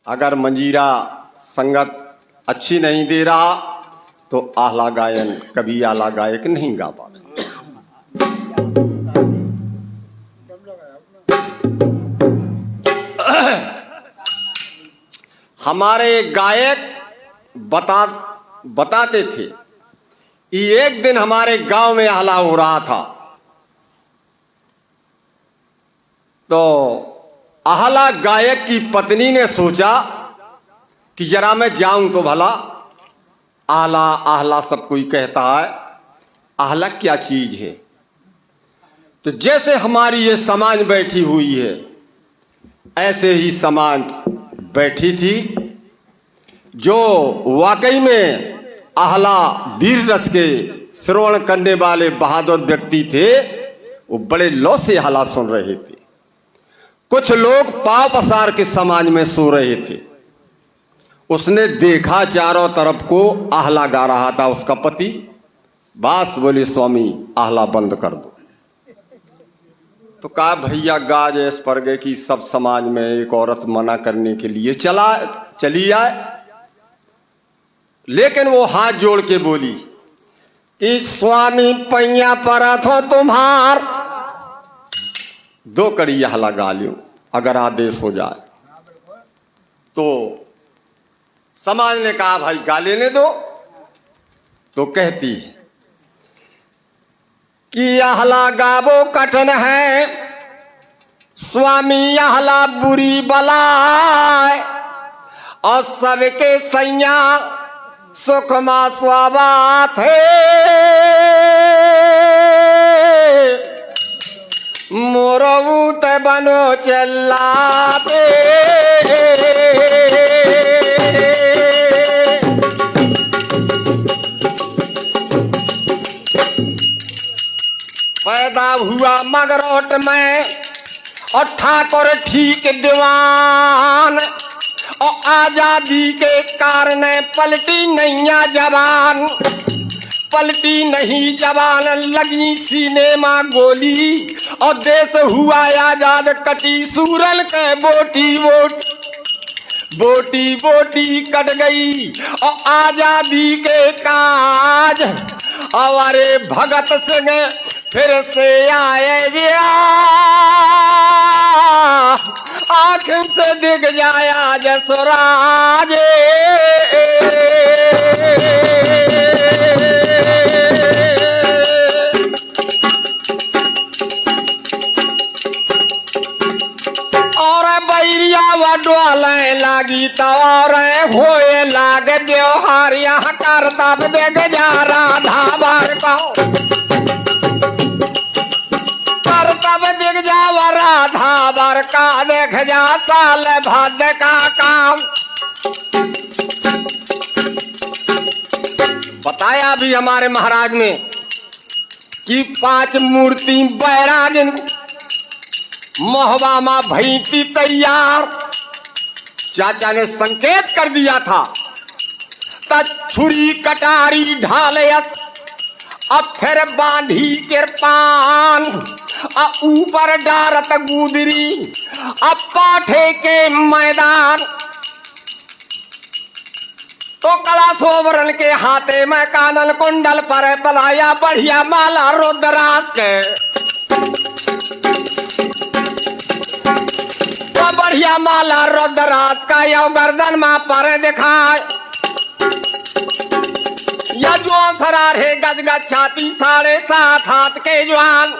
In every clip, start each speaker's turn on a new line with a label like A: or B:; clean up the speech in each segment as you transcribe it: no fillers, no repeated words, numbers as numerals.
A: अगर मंजीरा संगत अच्छी नहीं दे रहा तो आला गायन कभी आला गायक नहीं गा पाता। हमारे गायक बताते थे कि एक दिन हमारे गांव में आला हो रहा था, तो आहला गायक की पत्नी ने सोचा कि जरा मैं जाऊं तो भला। आहला आहला सब कोई कहता है, आहला क्या चीज है। तो जैसे हमारी ये समाज बैठी हुई है ऐसे ही समाज बैठी थी, जो वाकई में आहला वीर रस के श्रवण करने वाले बहादुर व्यक्ति थे। वो बड़े लौ से आहला सुन रहे थे। कुछ लोग पांव पसार के समाज में सो रहे थे। उसने देखा चारों तरफ को आहला गा रहा था उसका पति। बास बोले, स्वामी आहला बंद कर दो। तो कहा भैया गाज इस पर गए कि सब समाज में एक औरत मना करने के लिए चली आए। लेकिन वो हाथ जोड़ के बोली कि स्वामी पैया परत हो तुम्हार, 2 कड़ी आहला गा लो अगर आदेश हो जाए। तो समाज ने कहा भाई गा लेने दो। तो कहती है कि आहला गावो कठिन है, स्वामी आहला बुरी बलाय, और सबके सैया सुखमा स्वाबात है, मोरबूत बनो चलाते। पैदा हुआ मगरोट में और ठाकुर ठीक दीवान, और आजादी के कारण पलटी नैया जवान। पलटी नहीं जवान लगी सीने में गोली, और देश हुआ आजाद कटी सूरल के बोटी बोटी बोटी कट गई और आजादी के काज। और भगत सिंह फिर से आए गया, आँख से दिख जाया जसराज। और बैरिया वडोले लागी तौर होए लाग त्योहार, यहाँ करतब देख जा राधा बार का, करतब दिख जा राधा बार का, देख जा साल भाद्य का काम। बताया भी हमारे महाराज ने कि 5 मूर्ति बैराजन मोहबा मां भईती तैयार। चाचा ने संकेत कर दिया था, छुरी कटारी ढालयस, अब फिर बांधी किरपान, अब ऊपर डारत गुदरी, अब पाठे के मैदान। तो कला सोवरन के हाथे में कानन कुंडल पर पलाया बढ़िया माला रुद्रास के, बढ़िया माला रुद्रास का यो गर्दन में पर दिखाए। या जो सरार है गजगज छाती 7.5 हाथ के जवान,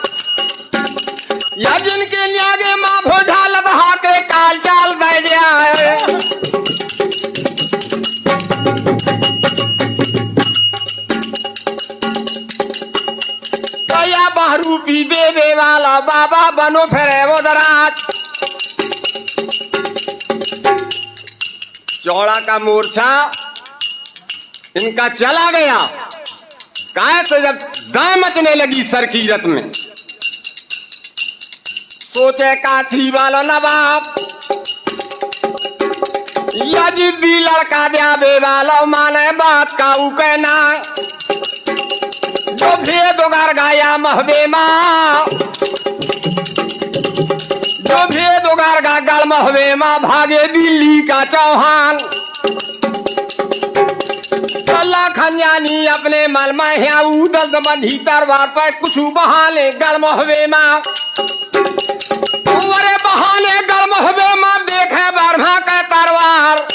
A: या जिनके आगे माँ भोढालत हाके काल चाल बह जाए। कया बहरूपी देवे वाला बाबा बनो फिरे वो दराज। चौड़ा का मोर्चा इनका चला गया। कैसे जब दाएं मचने लगी सरकीरत में, सोचे काशी वाला नवाब, या जिद्दी लड़का द्याबे वाला माने बात का कहना, जो भेद उगार गाया महबे माँ। जो भेद उगार का गल हवे माँ भागे दिल्ली का चौहान खंजानी अपने मल में उदल बंधी तरवार पर कुछ बहाने गल हवे माँ बहाने गल हवे माँ देखे बरहा का तरवार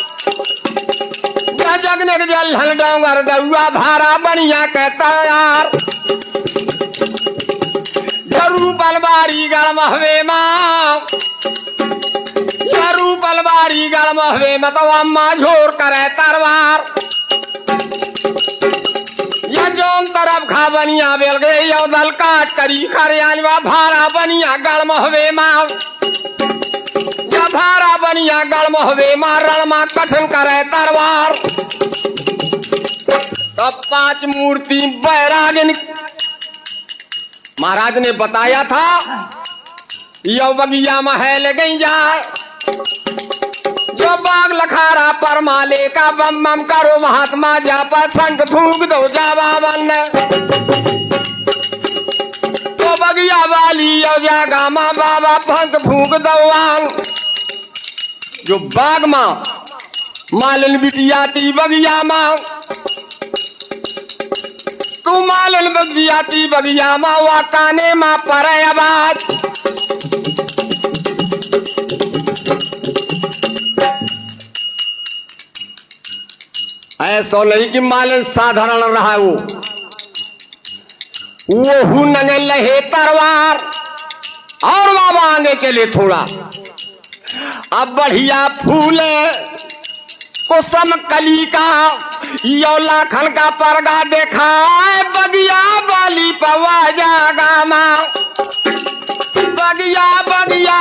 A: जगने के जल डोंगर दउआ भारा बनिया के तैयार जरू पलवारी गल हवे माँ जरू पलवारी गल हवे माँ तो अम्मा झोर करे तरवार या जोन तरफ खा बनिया बेल गए यो दल काट करी खरियालवा भारा बनिया गल हवे माँ या भारा बनिया गल हवे माँ रणमा कठिन करे तरवार तब 5 मूर्ति बैरागिन महाराज ने बताया था यो बगिया महल गई जाए जो बाग लखारा पर माले का बम बम करो महात्मा जा पर संग फूक दो जावावन तो बगिया वाली यो जागा माँ बाबा फंक फूक दवान जो बाग माँ मालन बिटिया ती बगिया माँ तू मालन बगिया ती बगिया माँ वा काने माँ पर आवाज ऐसा नहीं कि मालन साधारण रहा वो नंगे लहे तरवार और बाबा आगे चले थोड़ा अब बढ़िया फूले कुसम कली का यो लाखन का परगा देखा बगिया वाली पवा जागा माँ बगिया बगिया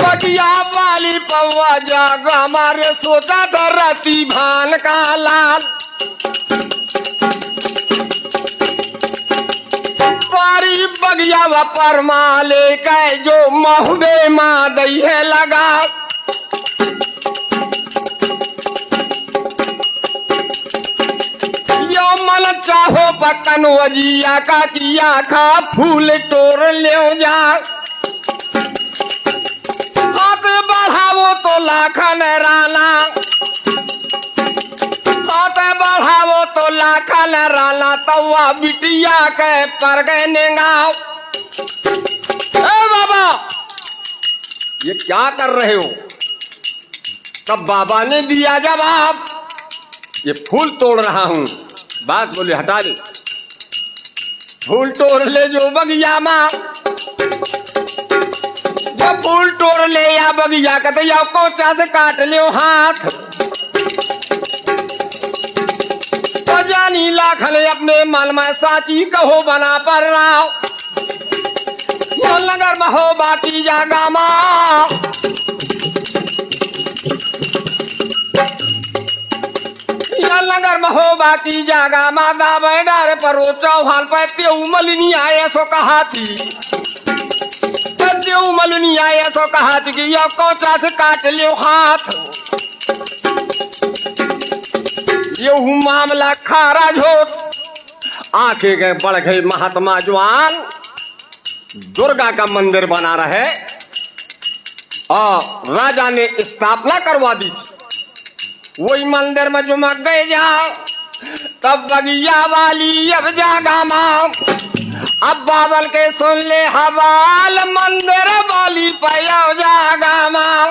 A: बगिया वाली पवा जागा हमारे सोचा था रति भान का लाल पारी बगिया व परमाले के जो महुबे माँ दई है लगा यो मन चाहो पकन वजिया का किया खा फूल तोड़ ले जा हाथ बढ़ावो तो लाखन राना हाथ बढ़ावो तो लाखन राना तवा बिटिया के पर गए नेंगाओ बाबा ये क्या कर रहे हो तब बाबा ने दिया जवाब ये फूल तोड़ रहा हूं बात बोले हटा दे फूल तोड़ ले जो बगिया माँ जब फूल तोड़ ले या बगिया कहते या कोचा से काट ले हाथ तो जानी लाखन अपने मन में साची कहो बना पर रहा नगर में हो बाकी जागा माँ नगर में हो बाकी जागा माता बैडार पर चौहान पर तेऊ मलिनी आए सो कहा थी तेऊ मलिनी आए सो कहा थी कि यह कोचा से काट लियो हाथ ये मामला खारा झोट आंखें गए बढ़ गए महात्मा जवान दुर्गा का मंदिर बना रहे और राजा ने स्थापना करवा दी वही मंदिर में जुमक गए जा तब बगिया वाली अब जागा माँ अब बाबल के सुन ले हवाल मंदिर वाली पया जागा माँ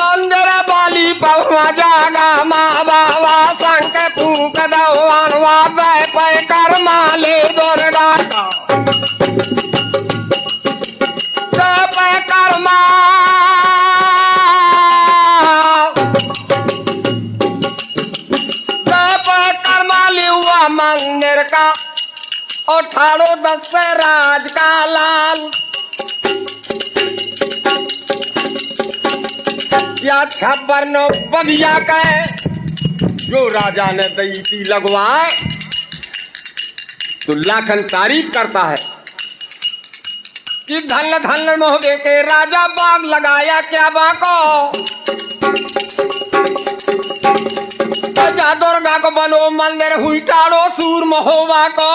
A: मंदिर वाली पहुआ जागा माँ बाबा संग फूक दवानवा दे पे कर माले दुर्गा का पे कर मंदिर का और 1810 से राज का लाल या 56 बगिया का जो राजा ने दईती लगवाए तो लाखन तारीफ करता है कि धन धन मोहबे के राजा बाग लगाया क्या बाको जा दुर्गा को बनो मंदिर हुई टाड़ो सूर महोबा को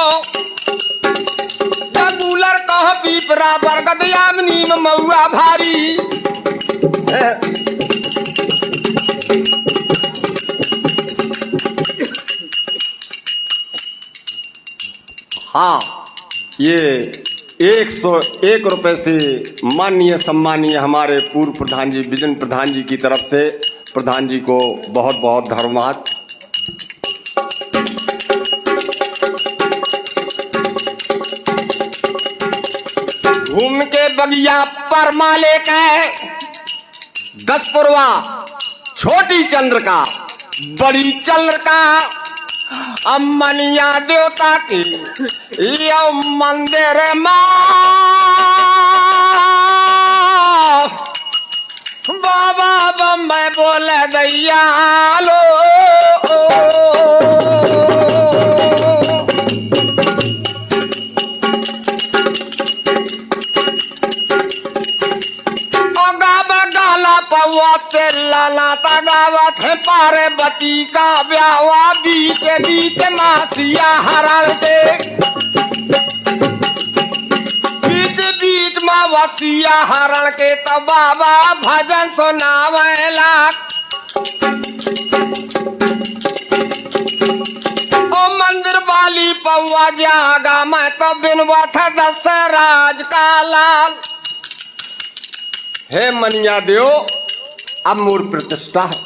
A: कबूलर कह पीपरा बरगद यामिनी में मऊआ भारी। हाँ, ये 101 रुपए से माननीय सम्मानीय हमारे पूर्व प्रधान जी विजन प्रधान जी की तरफ से प्रधान जी को बहुत बहुत धन्यवाद। घूम के बगिया पर माले का 10 पुरवा छोटी चंद्र का बड़ी चंद्र का अमनिया देवता की यो मंदिर माँ बाबा बम्बई बोले दैया लो लाला तगावत है पार्वती का ब्यावा बीच बीच मासिया हरण के बीच बीच मावसिया हरण के तो बाबा भजन सुनावेला। ओ मंदिर वाली पौवा जागा मैं तो बिनवा था दशराज का लाल। हे मनिया देव अब मोर प्रतिष्ठा है।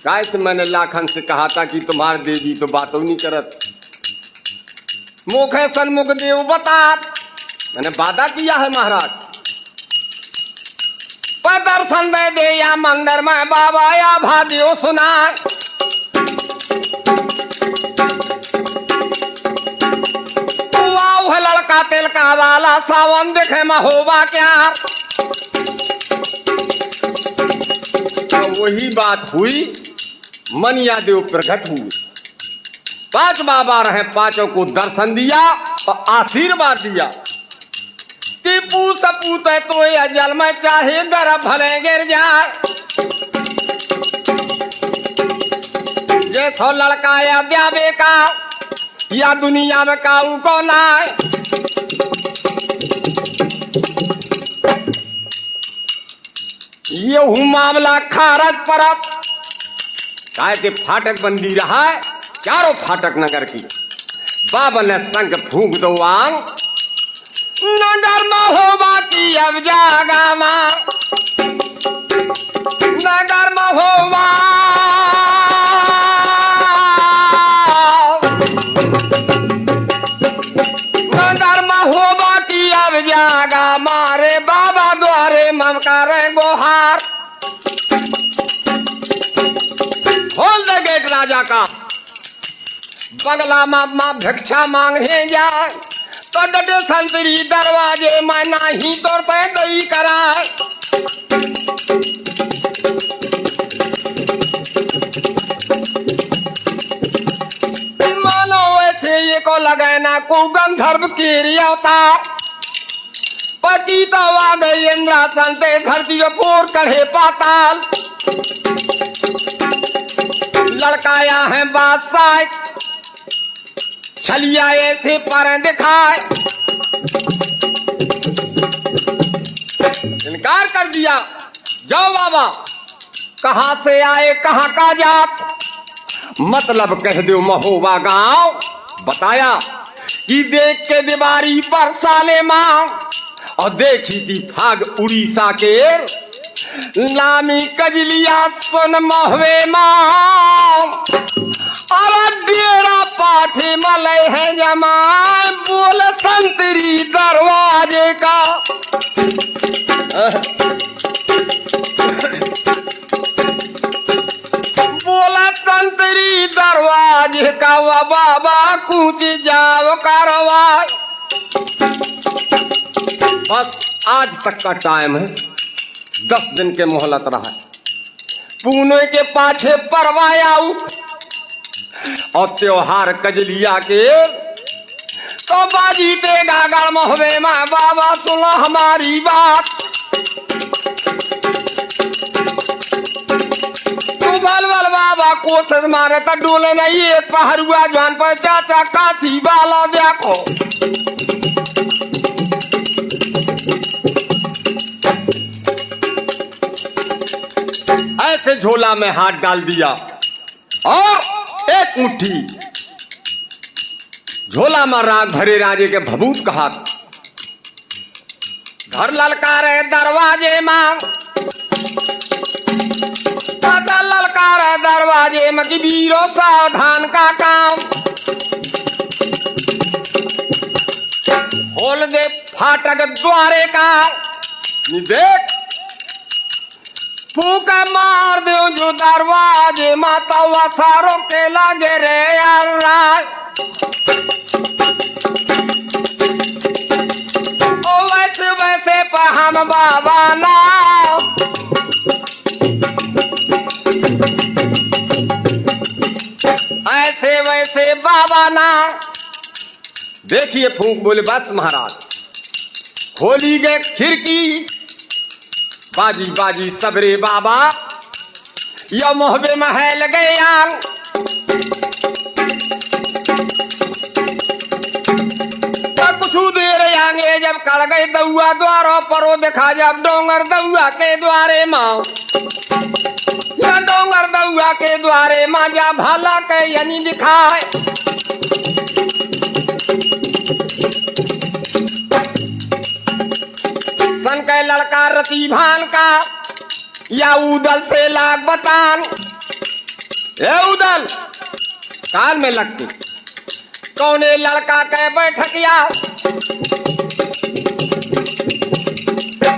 A: काय से मैंने लाखन से कहा था कि तुम्हारे देवी तो बातों नहीं करत, मुख है सन्मुख देव बता। मैंने वादा किया है महाराज पर दर्शन दे दे या मंदिर में बाबा या भादियो सुना। वाह लड़का तिल का वाला सावन दिखे महोबा क्या। वही बात हुई, मनिया देव प्रकट हुए, 5 बाबा रहे, 5 को दर्शन दिया और आशीर्वाद दिया कि पूत सपूत है तो यह जल में चाहे डर भले गिर जाए। जैसो लड़का या ब्यावे का या दुनिया में काऊ को ना ये हूँ मामला खारज परत काय के फाटक बंदी रहा है चारों फाटक नगर की। बाबा ने संग फूंक दो आंग नगर महोबा की अब जागा मां नगर महोबा नगर महोबा की अब जागा मारे बाबा द्वारे ममकारे गोहार। खोल दे गेट राजा का बगला माँ भिक्षा मांगने जाए तो डटे संतरी दरवाजे में नहीं तोड़ते दई कराए। मानो ऐसे ये को लगे ना को गंधर्व की अवतार पति तो आ गई इंद्रासन ते धरती पोर कढ़े पाताल। लड़काया है बादशाह छलिया ऐसे पर दिखाए इनकार कर दिया। जाओ बाबा कहां से आए कहां का जात मतलब कह दो महोबा गांव। बताया कि देख के दीवारी पर साले मां और देखी थी फाग उड़ीसा के नामी कजलिया सुन महुए मां और डेरा पाठी मलय है जमाए बोल संतरी दरवाजे का। बोला संतरी दरवाजे का वा बाबा कूच जाओ करवा। बस आज तक का टाइम है 10 दिन के मोहलत रहा है। पुणे के पाछे परवाया और त्योहार कजलिया के तो बाजी देगा गढ़ महुए में बाबा सुनो हमारी बात। तू बल बल बाबा कोशिश मारे तो डोले नहीं एक पहरुआ जवान पर चाचा काशी वाला देखो। ऐसे झोला में हाथ डाल दिया और एक मुट्ठी झोला में राग भरे राजे के भभूत का हाथ। घर ललकारे दरवाजे मां, ललकारे दरवाजे में कि वीरो सावधान का काम। खोल दे फाटक द्वारे का, देख फूका मार दो जो दरवाजे माता वसारों के लागे रे यार। ओ वैसे वैसे पहम बाबा ना, ऐसे वैसे बाबा ना। देखिए फूंक बोले बस महाराज। खोली गए खिड़की, बाजी बाजी सबरे बाबा या मोहबे महल गए यार। कुछ देर आगे जब कड़ गए दउआ द्वारों परो देखा जब डोंगर दउआ के द्वारे माँ, या डोंगर दउआ के द्वारे माँ जा भाला के यानी दिखाए। सन के लड़का रति भान का या उदल से लाग बतान। ए उदल कान में लगती कौने लड़का के बैठकिया,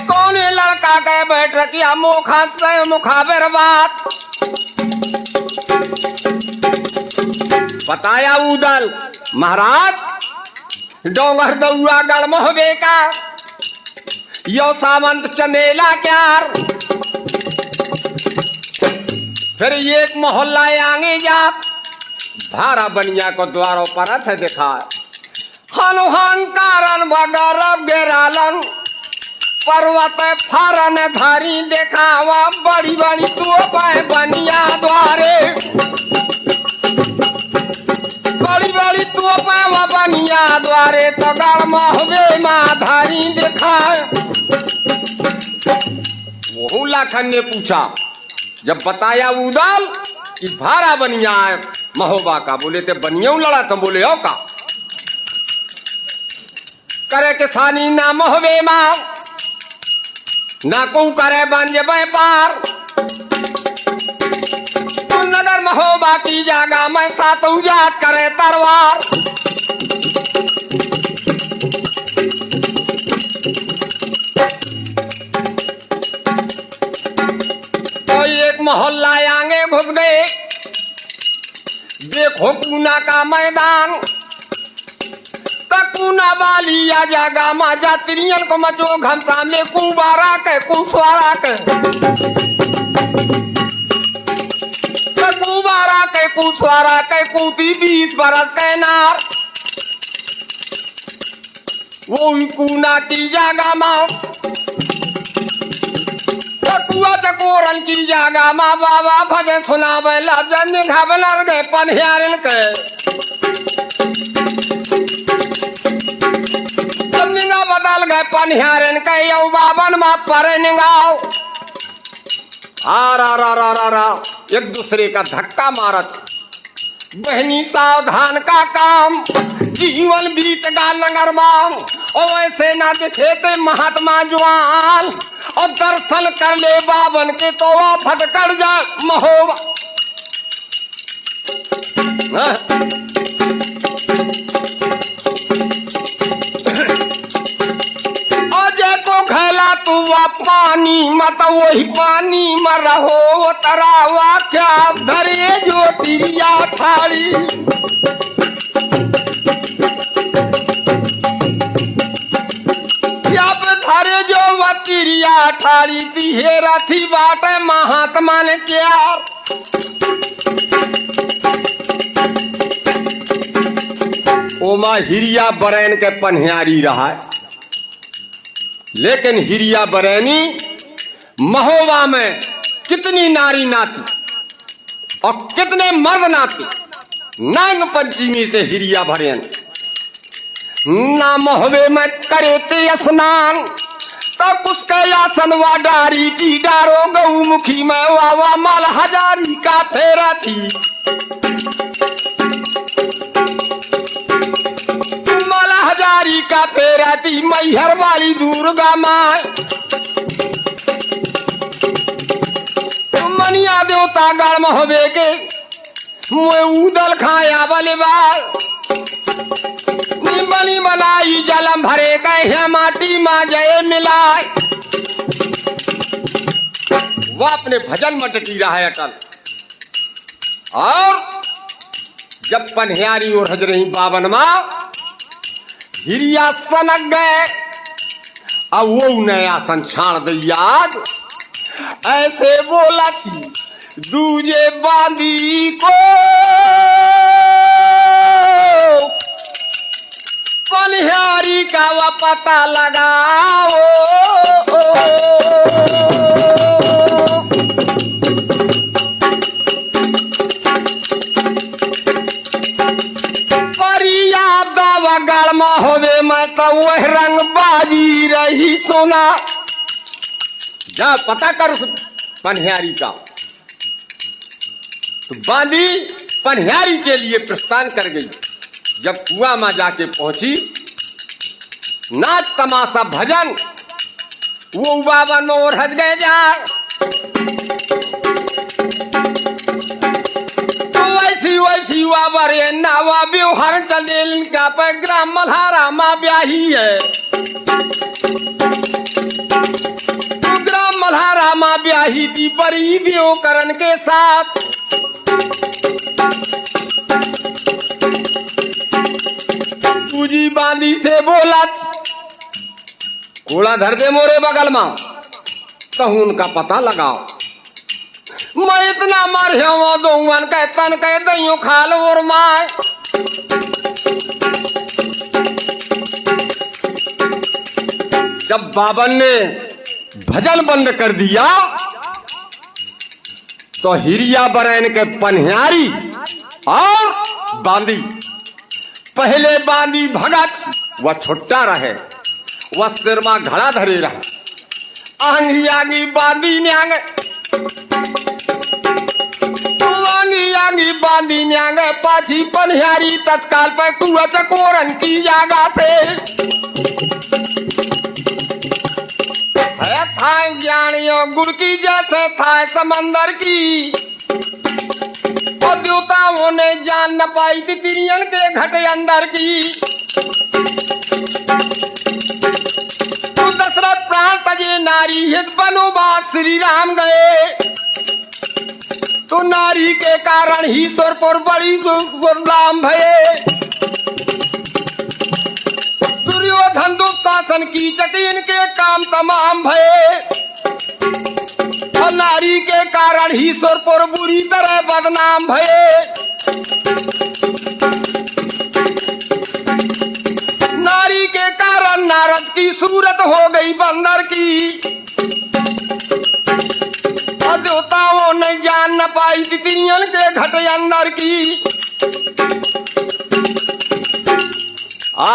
A: कौने लड़का के बैठकिया मुखा से मुखाबिर बात। बताया उदल महाराज डोंगर दउआ गढ़ मोहबे का यो सामंत चंदेला क्यार। फिर एक मोहल्ला आगे जात भारा बनिया को द्वारों पर है देखा। हनुहान कारण बगरब गेरालन पर्वत फारन धारी देखावा। बड़ी बड़ी तो पाए बनिया द्वारे, बड़ी बड़ी तो पाए बनिया द्वारे तो गढ़ मोहबे माँ धारी देखाए। वहू लाखन ने पूछा जब बताया उदल कि भारा बनिया है महोबा का। बोले थे बनिया लड़ा तो बोले हो का करे किसानी ना मोहबे माँ ना को करे बंज व्यापार। तो नगर महोबा की जागा में सात उजात करे तरवार। तो एक मोहल्ला आगे घुस गए, देखो कूना का मैदान। कूना वाली या जागा मा जात्रियन को मचो घम सामने कुबारा के कुसवारा के, कुबारा के कुसवारा के कूती 20 बरस के नार। वो कूना की जागा मा कुआ चकोरन की जागा मा बाबा भजन सुनावे लजन घबलर गए पनहियारन के। बदल गए पनहियारन के यौ बाबन मा पर निगाओ। एक दूसरे का धक्का मारत बहनी सावधान का काम। जीवन बीत गा नगर माम और ऐसे ना दिखे थे महात्मा जवान। और दर्शन कर ले बाबन के तो फट कर जा महोबा। अजय को खेला तू पानी मत वही पानी में रहो तरावा क्या धरे जो तिरिया ठाड़ी। धरे जो वतिरिया ठाड़ी दिहे रथी बाटे महात्मा ने क्या। ओमा हिरिया बरैन के पनहियारी रहा है, लेकिन हिरिया बरैनी महोबा में कितनी नारी नाती और कितने मर्द नाते नांग पंचमी से हिरिया भरेन ना मोहबे में करे ते स्नान तब उसके आसन वा डारी की डारो गऊ मुखी में वावा माल हजारी का फेरा थी माल हजारी का फेरा थी मैहर वाली दुर्गा माँ मनिया देवता गढ़ मोहबे के मुए उदल खाया वाले बाल बनी बनाई जलम भरे गए माटी माँ जय मिलाए वह अपने भजन में डटी रहा है अटल। और जब पन्यारी और हज रही बावन माँ हिरिया सनक गए अब वो नया संछाण दैयाद ऐसे बोला थी दूजे बांदी को पनिहारी का वह पता लगाओ परिया दवा गड़मा होवे मैं तो वह रंग बाजी रही सोना जा पता कर उस पनिहारी का। तो बांदी पनिहारी के लिए प्रस्थान कर गई। जब कुआं में जाके पहुंची नाच तमाशा भजन वो बाबा नोर हज गए जाए तो वैसी वैसी वाबरे नावा व्यवहार चलेल का पे ग्राम मल्हारा माँ ब्याही है तो ग्राम मल्हारा माँ ब्याही थी परी देवकरण के साथ तुझी बांदी से बोला कोड़ा धर दे मोरे बगल में तो उनका पता लगाओ मैं इतना मर दूंगन कह तन कह दइयो खाल और माए जब बाबन ने भजन बंद कर दिया तो हिरिया बरैन के पनिहारी और बांदी पहले बांदी भगत वह छुट्टा रहे वह सिर में घड़ा धरे रहे आंगी आंगी बांदी न्यांग आंगी आंगी बांदी न्यांग पाछी पनिहारी तत्काल पर कुआ चकोरन की जागा से है थाए ज्ञानियों गुड़ की जैसे थाए समंदर की देवताओं ने जान न पाई थी तिरियन के घटे अंदर की तो दशरथ प्राण तजे नारी हित बनोबास श्री राम गए तो नारी के कारण ही सुरपुर बड़ी गुलाम भये दुर्योधन दुशासन की चकीन के काम तमाम भये और नारी के कारण ही सुरपुर बुरी तरह बदनाम भये नारी के कारण नारद की सूरत हो गई बंदर की और देवताओं ने जान न पाई तितियन के घटे अंदर की आ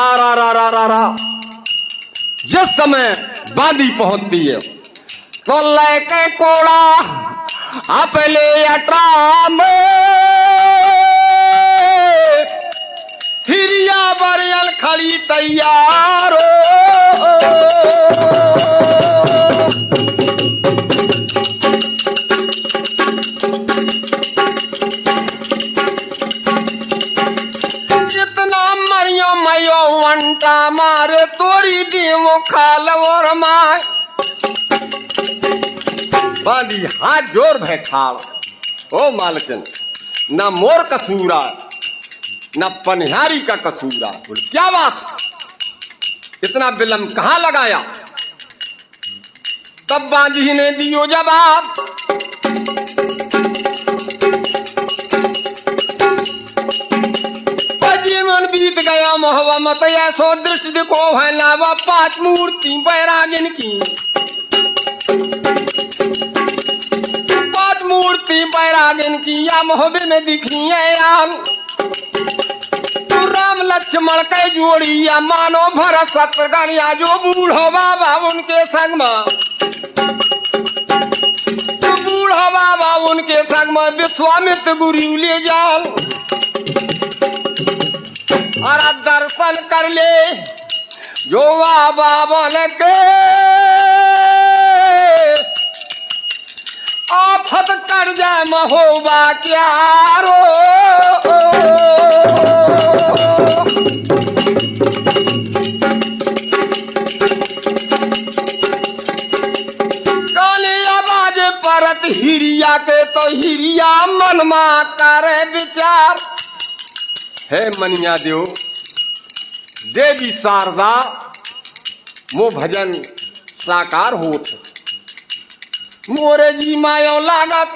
A: जिस समय बांदी पहुंचती है तो लेके कोड़ा अपले अट्राम हिरिया बरियल खड़ी तैयार जितना मरियो मयो वंटा मारे तोरी देवो खाल और माय बांदी हाथ जोर बैठाड़ ओ मालकिन न मोर कसूरा न पनिहारी का कसूरा क्या बात इतना विलंब कहां लगाया। तब बांदी ने दियो जवाब जीवन बीत गया मोहवा मत ऐसो दृष्टि देखो है लावा पांच मूर्ति बैरागिन की मूर्ति बैरागिन की या मोहबे में दिखी है यान। तू राम लक्ष्मण के जोड़ी या मानो भरत शत्रुघ्न या जो बूढ़ो बाबा उनके संग में, तू बूढ़ो बाबा उनके संग में विश्वामित्र गुरु ले जान। और दर्शन कर ले जो बाबा के आफत कर जाए महोबा क्या रो। काली आवाज परत हिरिया के तो हिरिया मनमा करे विचार। हे मनिया देव देवी शारदा मो भजन साकार होत मोरे जी मायो लागत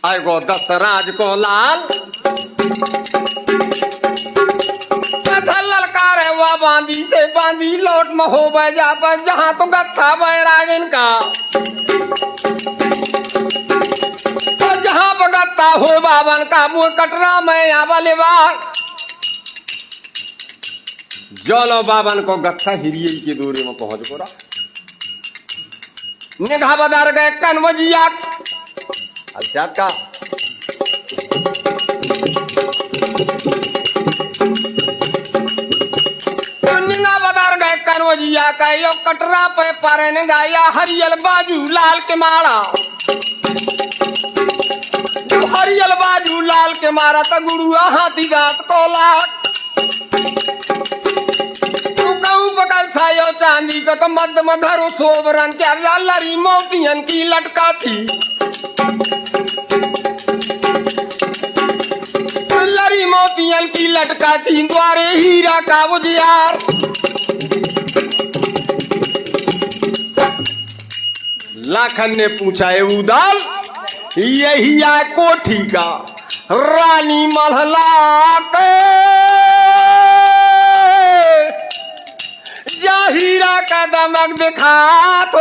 A: आगो दशराज को लाल। ललकारे हुआ बांधी से बांधी लौट में हो बजा पर जहां तो गत्था बैरागिन का, तो जहां पर गत्था हो बाबन का मुँह कटरा में यहाँ लेवा। जलो बाबन को गत्था हिरिये के दूरी में पहुंच गोरा। निगाह बदर गए कन्वजिया अलचात का निगाह बदर गए कन्वजिया का यो कटरा पे पारे ने गाया हरियल बाजू लाल के मारा। हरियल बाजू लाल के मारा तो गुड़ुआ हाथी दांत को लाट। बगल सायो चांदी का तो मध्य में धरो सोबरन क्या लरी मोतियन की लटका थी। लरी मोतियन की लटका थी द्वारे हीरा का उजियार। लाखन ने पूछा है उदाल यही है कोठी का रानी मल्हला के हीरा का दमक दिखा तो।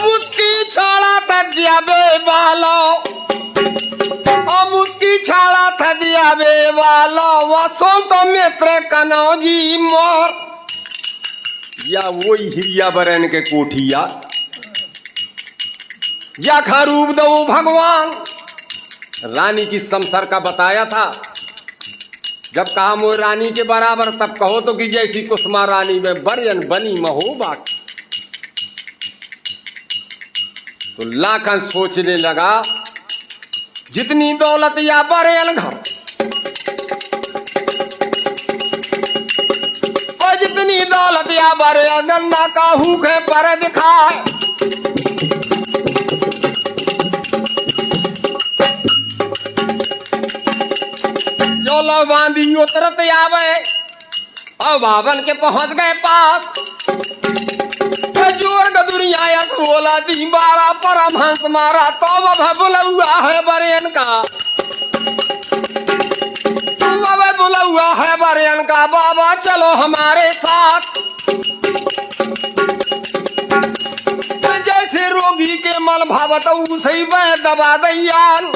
A: मुस्की छाड़ा था दिया बे वालो और मुस्की छाड़ा था दिया बे वालो वसो तो मित्र कनौजी मोर या वही हिरिया बरन के कोठिया या खरूब दो भगवान। रानी की समसर का बताया था जब कहा मो रानी के बराबर तब कहो तो कि जैसी कुसुमा रानी में बरयन बनी महोबा। तो लाखन सोचने लगा जितनी दौलत या बरयन घर और जितनी दौलत या बरयन गंदा का हुखे पर दिखाए। जोलो बांधी उतरत आवे और बावन के पहुंच गए पास। जोर गदुरिया बोला दी बारा परमहंस मारा तो वह बुलौआ है बरेन का। वह बुलौआ है बरेन का बाबा चलो हमारे साथ। जैसे रोगी के मल भावत उसे वह दबा दैयान।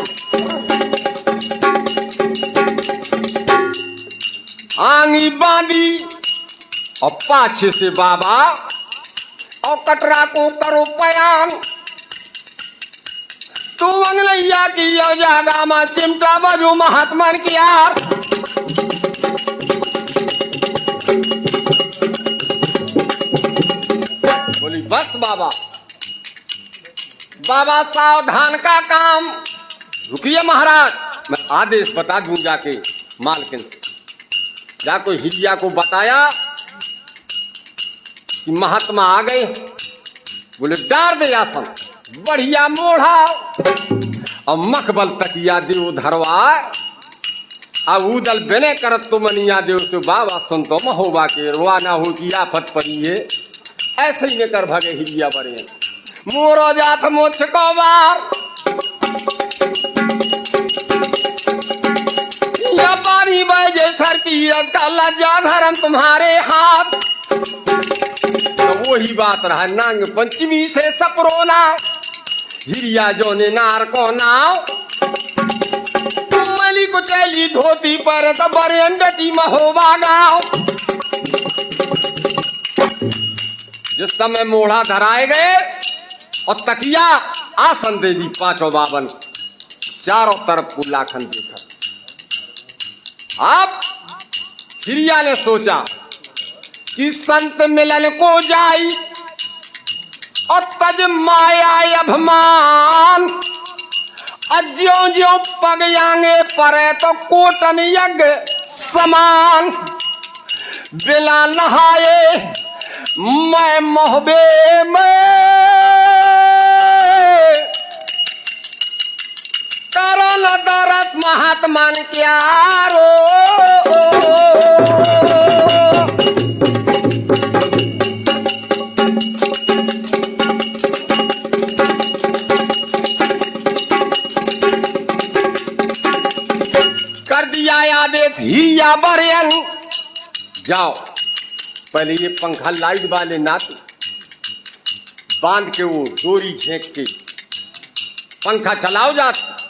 A: आंगी बांधी और पाछे से बाबा और कटरा को करो पयान। तू अंगलैया की यो जागा में चिमटा बजो महात्मा की यार। बोली बस बाबा बाबा सावधान का काम। रुकिए महाराज मैं आदेश बता दूं जाके मालकिन से। जाको हिरिया को बताया कि महात्मा आ गए। बोले डार दे आसन बढ़िया मोढ़ा और मखबल तकिया देव धरवा। अब उदल बने करत तो मनिया देव तो बाबा सुन तो महोबा के रुआ ना हो कि आफत पड़ी है। ऐसे ही कर भगे हिरिया बड़े मोरो जात मोछ को बार या करी बैजे सर की का लज्जा धर्म तुम्हारे हाथ। तो वही बात रहा नांग पंचमी से सपरोना हिरिया जो ने नार को नाव मली को चली धोती पर तो बड़े डटी महोबा गाँव। जिस समय मोढ़ा धराए गए और तकिया आसन दे दी पांचों बावन चारों तरफ को लाखन देखा। अब हिरिया ने सोचा कि संत मिलन को जाई और तज माया अभिमान ज्यो ज्यो पग यांगे परे तो कोटन यज्ञ समान। बिना नहाए मैं मोहबे में करो न दरस महात्मन क्या रो। कर दिया आदेश हिया बरयन जाओ पहले ये पंखा लाइट वाले नाते बांध के वो डोरी झेंक के पंखा चलाओ जाते